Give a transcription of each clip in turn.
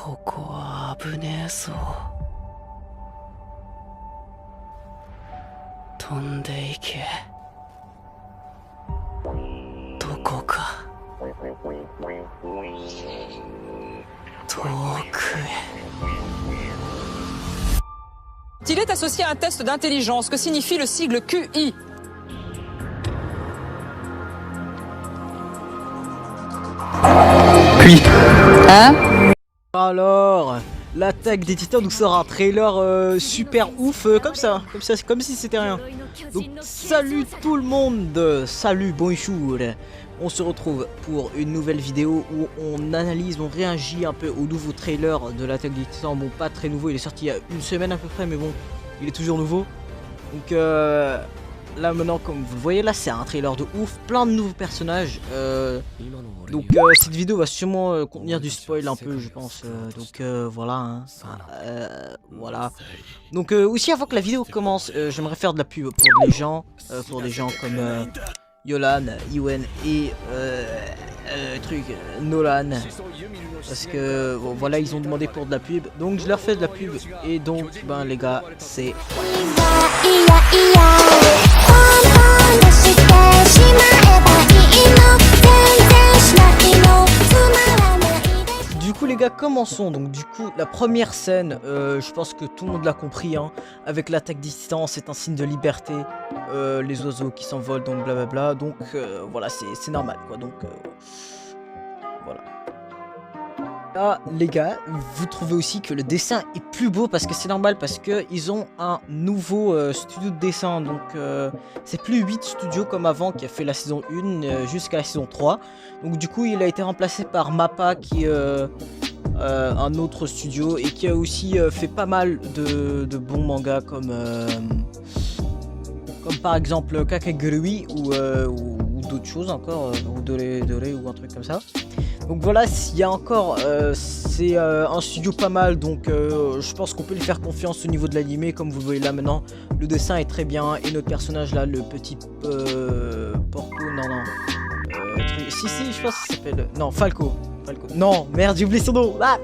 ここは危ねえぞ。飛んでいけ。どこか遠くへ。Il est associé à un test d'intelligence. Que signifie le sigle QI? Puis Hein? Alors, l'attaque des titans nous sort un trailer super ouf, comme ça, comme si c'était rien. Donc salut tout le monde, salut, bonjour. On se retrouve pour une nouvelle vidéo où on analyse, on réagit un peu au nouveau trailer de l'attaque des titans. Bon, pas très nouveau, il est sorti il y a une semaine à peu près, mais bon, il est toujours nouveau. Donc là maintenant, comme vous le voyez, là c'est un trailer de ouf, plein de nouveaux personnages. Donc cette vidéo va sûrement contenir du spoil un peu, je pense. Donc voilà, hein. Voilà. Donc aussi avant que la vidéo commence, j'aimerais faire de la pub pour des gens comme Yolan, Iwen et Nolan, parce que bon, voilà, ils ont demandé pour de la pub, donc je leur fais de la pub. Et donc ben les gars, c'est du coup les gars, commençons. Donc du coup la première scène, je pense que tout le monde l'a compris, hein, avec l'attaque des titans, c'est un signe de liberté, les oiseaux qui s'envolent, donc blablabla, donc voilà, c'est normal quoi, donc voilà. Là les gars, vous trouvez aussi que le dessin est plus beau, parce que c'est normal, parce que ils ont un nouveau studio de dessin, donc c'est plus 8 studios comme avant qui a fait la saison 1 jusqu'à la saison 3. Donc du coup il a été remplacé par Mappa, qui est un autre studio et qui a aussi fait pas mal de bons mangas comme par exemple Kakegurui ou d'autres choses encore, ou Dore ou un truc comme ça. Donc voilà, s'il y a encore, c'est un studio pas mal, donc je pense qu'on peut lui faire confiance au niveau de l'animé. Comme vous le voyez là maintenant, le dessin est très bien, et notre personnage là, le petit Porco, si je pense qu'il s'appelle, non, Falco, non, merde, j'ai oublié son nom, ah.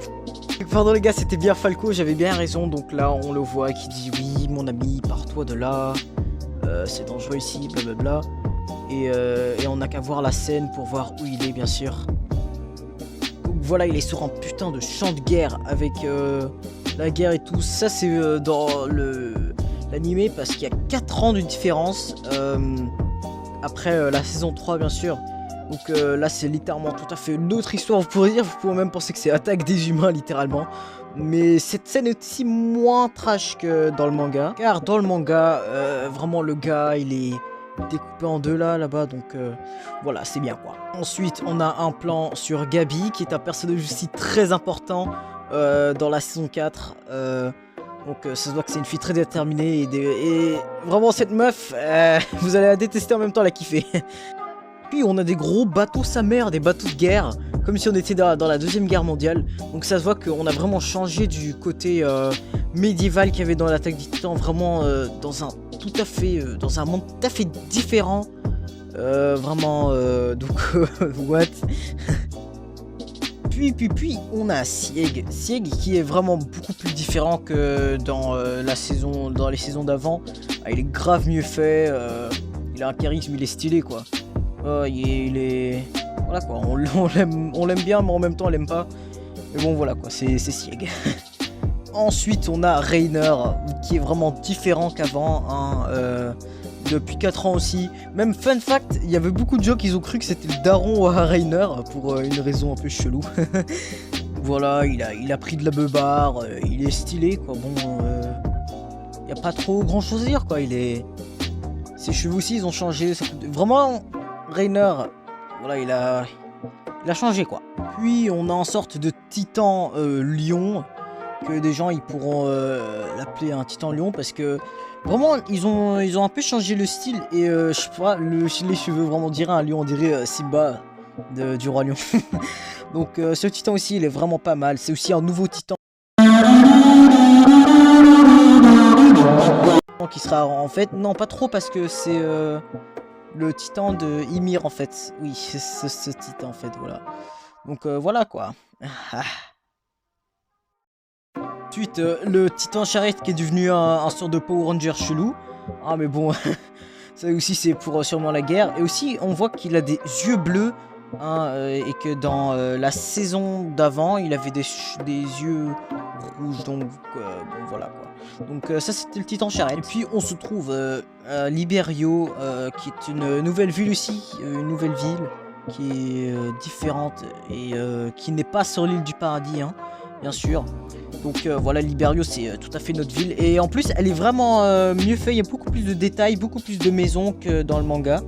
Pardon les gars, c'était bien Falco, j'avais bien raison. Donc là on le voit qui dit oui mon ami, pars-toi de là, c'est dangereux ici, blablabla. Et on n'a qu'à voir la scène pour voir où il est, bien sûr. Donc voilà, il est sur un putain de champ de guerre avec la guerre et tout. Ça c'est dans l'animé, parce qu'il y a 4 ans de différence après la saison 3 bien sûr. Donc là c'est littéralement tout à fait une autre histoire, vous pourrez dire, vous pouvez même penser que c'est attaque des humains littéralement. Mais cette scène est aussi moins trash que dans le manga, car dans le manga vraiment le gars il est découpé en deux là-bas, donc voilà, c'est bien quoi. Ensuite on a un plan sur Gabi, qui est un personnage aussi très important dans la saison 4. Donc ça se voit que c'est une fille très déterminée, et vraiment cette meuf, vous allez la détester, en même temps la kiffer. Puis on a des gros bateaux sa mère, des bateaux de guerre, comme si on était dans la deuxième guerre mondiale. Donc ça se voit qu'on a vraiment changé du côté médiéval qu'il y avait dans l'attaque des titans, vraiment dans un monde tout à fait différent. Vraiment donc what. Puis on a Sieg qui est vraiment beaucoup plus différent que dans les saisons d'avant. Ah, il est grave mieux fait, il a un charisme, il est stylé quoi. Il est... Voilà quoi, on l'aime bien, mais en même temps on l'aime pas. Mais bon voilà quoi, c'est Sieg. Ensuite on a Reiner, qui est vraiment différent qu'avant, hein, depuis 4 ans aussi. Même fun fact, il y avait beaucoup de gens qui ont cru que c'était le daron à Reiner, pour une raison un peu chelou. Voilà, il a pris de la beubare, il est stylé quoi. Bon, il n'y a pas trop grand chose à dire quoi, ses cheveux aussi ils ont changé, vraiment... Reiner, voilà, il a changé quoi. Puis on a en sorte de titan lion, que des gens ils pourront l'appeler un titan lion, parce que vraiment ils ont un peu changé le style, et je sais pas, les cheveux vraiment, on dirait un lion, on dirait Simba du roi lion. Donc ce titan aussi il est vraiment pas mal, c'est aussi un nouveau titan qui sera en fait, non pas trop, parce que c'est le titan de Ymir en fait. Oui, c'est ce titan en fait, voilà. Donc voilà quoi. Ensuite, le Titan Charrette qui est devenu un sort de Power Ranger chelou. Ah mais bon, ça aussi c'est pour sûrement la guerre. Et aussi on voit qu'il a des yeux bleus. Hein, et que dans la saison d'avant il avait des yeux rouges, donc bon voilà quoi. Donc ça c'était le Titan Charrette. Et puis on se trouve à Liberio, qui est une nouvelle ville aussi, une nouvelle ville qui est différente et qui n'est pas sur l'île du paradis, hein, bien sûr. Donc voilà, Liberio c'est tout à fait notre ville, et en plus elle est vraiment mieux faite, il y a beaucoup plus de détails, beaucoup plus de maisons que dans le manga.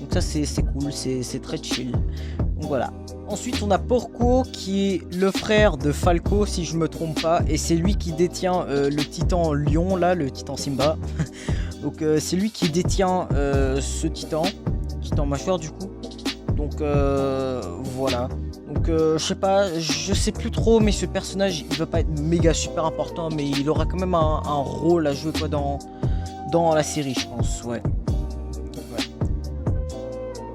Donc ça c'est cool, c'est très chill. Donc voilà. Ensuite on a Porco qui est le frère de Falco si je me trompe pas, et c'est lui qui détient le titan lion là, le titan Simba. Donc c'est lui qui détient ce titan mâchoire du coup. Donc voilà. Donc je sais plus trop, mais ce personnage il va pas être méga super important, mais il aura quand même un rôle à jouer quoi dans la série, je pense, ouais.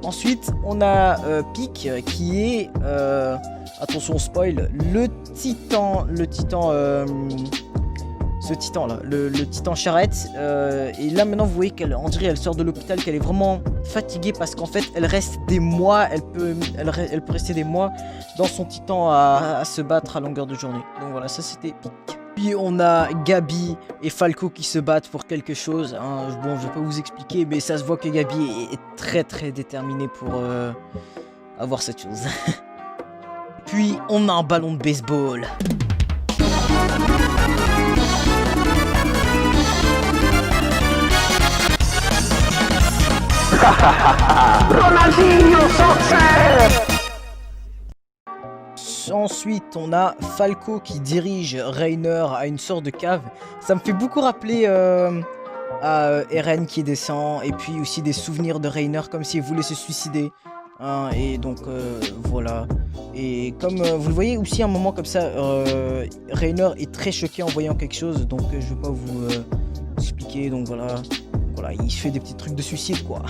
Ensuite on a Pic qui est attention spoil, ce titan là, le Titan Charrette, et là maintenant vous voyez qu'elle, on dirait elle sort de l'hôpital, qu'elle est vraiment fatiguée parce qu'en fait elle reste des mois, elle peut rester des mois dans son titan à se battre à longueur de journée. Donc voilà, ça c'était Pic. Puis on a Gabi et Falco qui se battent pour quelque chose, hein. Bon, je vais pas vous expliquer, mais ça se voit que Gabi est très très déterminée pour avoir cette chose. Puis on a un ballon de baseball. Ronaldinho Soccer. Ensuite on a Falco qui dirige Reiner à une sorte de cave. Ça me fait beaucoup rappeler à Eren qui descend, et puis aussi des souvenirs de Reiner comme s'il voulait se suicider, hein, et donc voilà. Et comme vous le voyez aussi à un moment comme ça, Reiner est très choqué en voyant quelque chose, donc je vais pas vous expliquer. Donc voilà, il fait des petits trucs de suicide quoi.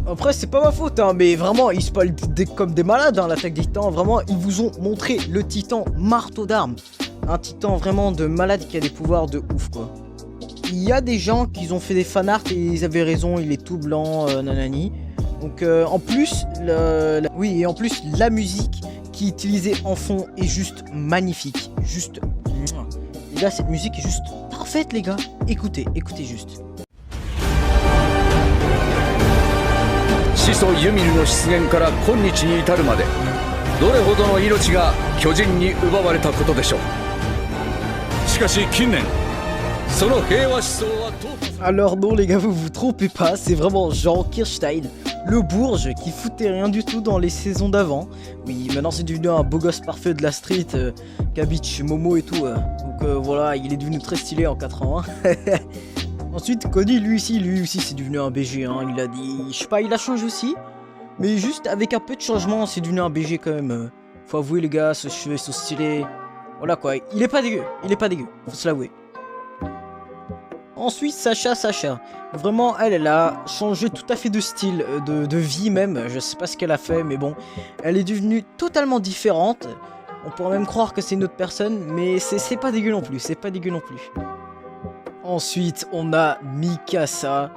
Après c'est pas ma faute, hein, mais vraiment ils spoilent comme des malades, hein, l'attaque des titans. Vraiment ils vous ont montré le titan marteau d'armes, un titan vraiment de malade qui a des pouvoirs de ouf quoi. Il y a des gens qui ont fait des fanarts et ils avaient raison, il est tout blanc, nanani. Donc en plus la musique qui est utilisée en fond est juste magnifique, juste les gars, cette musique est juste parfaite les gars. Écoutez juste. 始祖ユミルの出現から今日に至るまでどれほどの命が巨人に奪われたことでしょう。しかし近年その平和思想は淘汰され Alors non les gars, vous vous trompez pas, c'est vraiment Jean Kirstein, le bourge qui foutait rien du tout dans les saisons d'avant. Oui, maintenant c'est devenu un beau gosse parfait de la street, Kabich, Momo et tout. Donc voilà, il est devenu très stylé en 4 ans. Hein. Ensuite, Cody, lui aussi c'est devenu un BG, hein. Il a dit, je sais pas, il a changé aussi, mais juste avec un peu de changement, c'est devenu un BG quand même. Faut avouer les gars, ses cheveux sont stylés. Voilà quoi, il est pas dégueu, faut se l'avouer. Ensuite, Sacha, vraiment elle a changé tout à fait de style, de vie même, je sais pas ce qu'elle a fait, mais bon, elle est devenue totalement différente. On pourrait même croire que c'est une autre personne, mais c'est pas dégueu non plus, Ensuite, on a Mikasa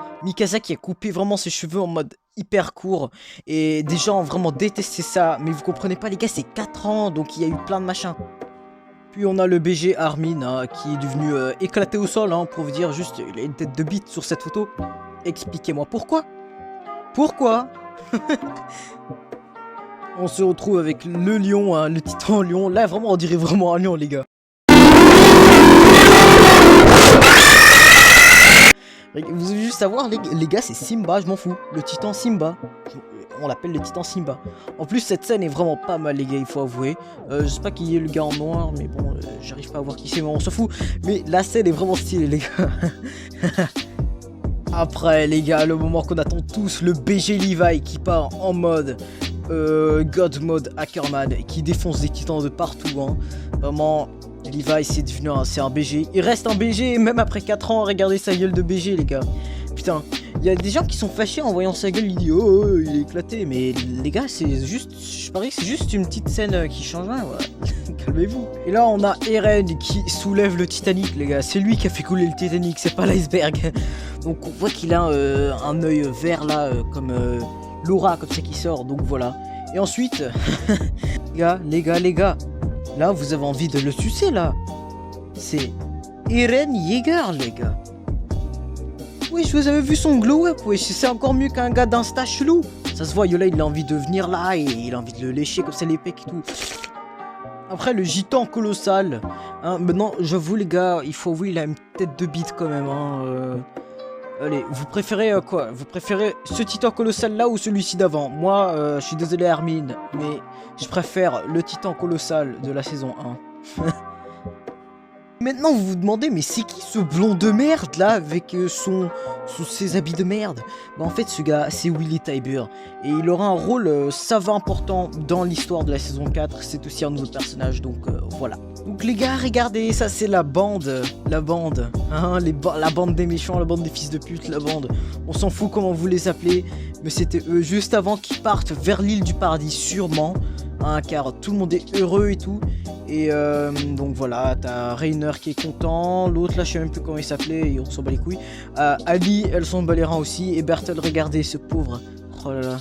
qui a coupé vraiment ses cheveux en mode hyper court, et des gens ont vraiment détesté ça, mais vous comprenez pas les gars, c'est 4 ans, donc il y a eu plein de machins. Puis on a le BG Armin, hein, qui est devenu éclaté au sol, hein, pour vous dire juste, il a une tête de bite sur cette photo. Expliquez-moi pourquoi. On se retrouve avec le lion, hein, le titan lion. Là vraiment on dirait vraiment un lion les gars. Vous avez juste savoir les gars, c'est Simba, je m'en fous. Le titan Simba. On l'appelle le titan Simba. En plus cette scène est vraiment pas mal les gars, il faut avouer. Je sais pas qui est le gars en noir, mais bon, j'arrive pas à voir qui c'est, mais on s'en fout. Mais la scène est vraiment stylée les gars. Après les gars, le moment qu'on attend tous, le BG Levi qui part en mode God Mode Hackerman, qui défonce des titans de partout, hein. Vraiment, Levi c'est un BG. Il reste un BG même après 4 ans, regardez sa gueule de BG les gars. Putain, Il y a des gens qui sont fâchés en voyant sa gueule, ils disent oh il est éclaté, mais les gars c'est juste, je parie que c'est juste une petite scène qui change rien, voilà. Calmez-vous. Et là on a Eren qui soulève le Titanic les gars, c'est lui qui a fait couler le Titanic, c'est pas l'iceberg. Donc on voit qu'il a un œil vert là, comme l'aura comme ça qui sort, donc voilà. Et ensuite, les gars, là vous avez envie de le sucer là. C'est Eren Yeager les gars. Oui, je vous avais vu son glow up, oui, c'est encore mieux qu'un gars d'insta chelou. Ça se voit, Yola il a envie de venir là et il a envie de le lécher comme ça les pecs et tout. Après le gitan colossal, hein, maintenant j'avoue les gars, il faut avouer il a une tête de bite quand même. Hein, Allez, vous préférez quoi? Vous préférez ce titan colossal là ou celui-ci d'avant? Moi, je suis désolé Hermine, mais je préfère le titan colossal de la saison 1. Maintenant vous vous demandez mais c'est qui ce blond de merde là avec ses habits de merde? Bah en fait ce gars c'est Willy Tybur et il aura un rôle savant important dans l'histoire de la saison 4, c'est aussi un nouveau personnage donc voilà. Donc les gars regardez ça c'est la bande, hein, la bande des méchants, la bande des fils de pute, la bande, on s'en fout comment vous les appelez, mais c'était eux juste avant qu'ils partent vers l'île du paradis sûrement, hein, car tout le monde est heureux et tout. Et donc voilà, t'as Reiner qui est content, l'autre là je sais même plus comment il s'appelait, on s'en bat les couilles. Ali, elle s'en bat les reins aussi, et Bertel, regardez ce pauvre, oh là là,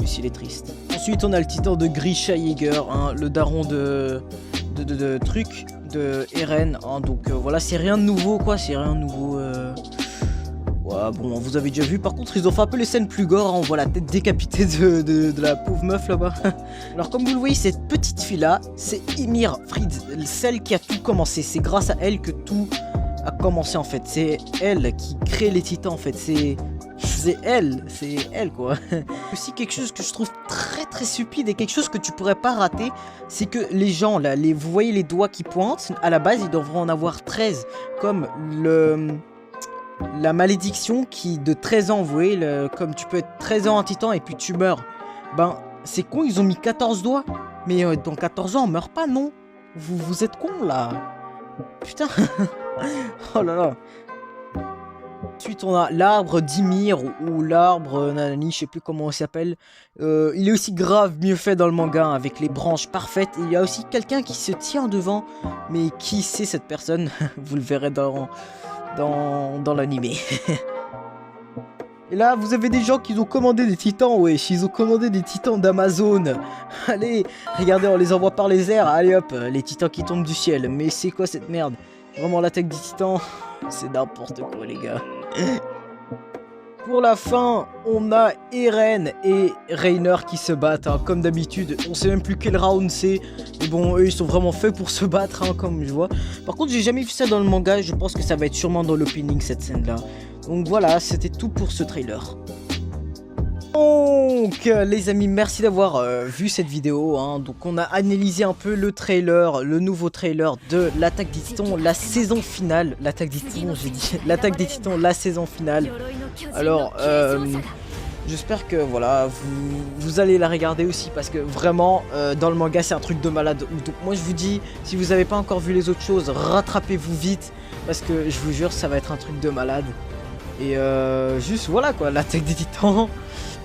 lui il est triste. Ensuite on a le titan de Grisha Yeager, hein, le daron de truc, de Eren, hein, donc voilà c'est rien de nouveau quoi, c'est rien de nouveau. Ouais, bon, vous avez déjà vu, par contre ils ont fait un peu les scènes plus gore, hein, on voit la tête décapitée de la pauvre meuf là-bas. Alors comme vous le voyez, cette petite fille là, c'est Ymir Fritz, celle qui a tout commencé, c'est grâce à elle que tout a commencé en fait, c'est elle qui crée les titans en fait, c'est elle quoi. Aussi quelque chose que je trouve très stupide et quelque chose que tu pourrais pas rater, c'est que les gens là, vous voyez les doigts qui pointent, à la base ils devraient en avoir 13, comme la malédiction qui de 13 ans, vous voyez, comme tu peux être 13 ans un titan et puis tu meurs. Ben, c'est con, ils ont mis 14 doigts. Mais dans 14 ans, on meurt pas, non? Vous êtes con là. Putain. Oh là là. Ensuite, on a l'arbre d'Ymir ou l'arbre Nanani, je sais plus comment il s'appelle. Il est aussi grave mieux fait dans le manga, hein, avec les branches parfaites. Et il y a aussi quelqu'un qui se tient devant. Mais qui c'est cette personne? Vous le verrez dans l'animé. Et là vous avez des gens qui ont commandé des titans, wesh, ils ont commandé des titans d'Amazon. Allez, regardez, on les envoie par les airs, allez hop, les titans qui tombent du ciel. Mais c'est quoi cette merde? Vraiment l'attaque des titans, c'est n'importe quoi les gars. Pour la fin, on a Eren et Reiner qui se battent, hein, comme d'habitude. On sait même plus quel round c'est. Mais bon, eux, ils sont vraiment faits pour se battre, hein, comme je vois. Par contre, j'ai jamais vu ça dans le manga. Je pense que ça va être sûrement dans l'opening, cette scène-là. Donc voilà, c'était tout pour ce trailer. Donc les amis, merci d'avoir vu cette vidéo, hein. Donc on a analysé un peu le trailer, le nouveau trailer de l'attaque des titans, la saison finale. L'attaque des titans, j'ai dit. L'attaque des titans, la saison finale. Alors j'espère que voilà, vous allez la regarder aussi, parce que vraiment dans le manga c'est un truc de malade. Donc moi je vous dis, si vous n'avez pas encore vu les autres choses, rattrapez-vous vite, parce que je vous jure ça va être un truc de malade. Et juste voilà quoi, l'attaque des titans.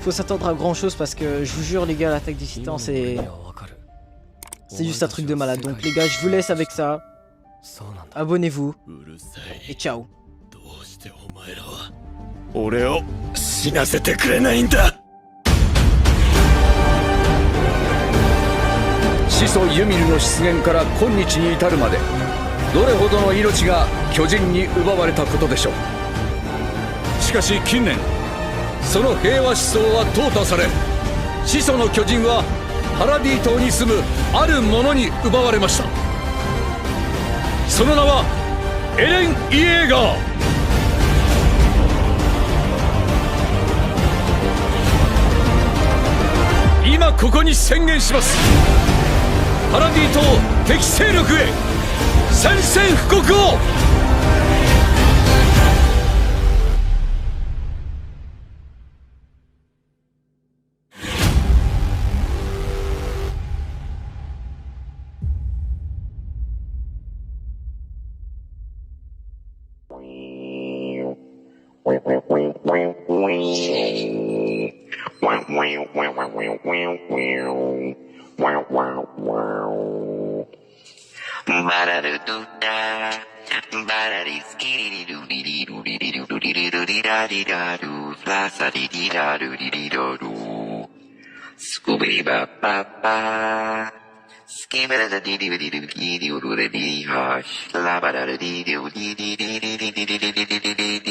Faut s'attendre à grand chose, parce que je vous jure les gars, l'attaque des titans c'est juste un truc de malade. Donc les gars, je vous laisse avec ça. Abonnez-vous et ciao. 俺を死なせてくれないんだ。始祖ユミルの出現から今日に至るまで、どれほどの命が巨人に奪われたことでしょう。しかし近年その平和思想は淘汰され、始祖の巨人はパラディ島に住むある者に奪われました。その名はエレン・イエーガー。今ここに宣言します。パラディ島敵勢力へ宣戦布告を。Wait. Skibidi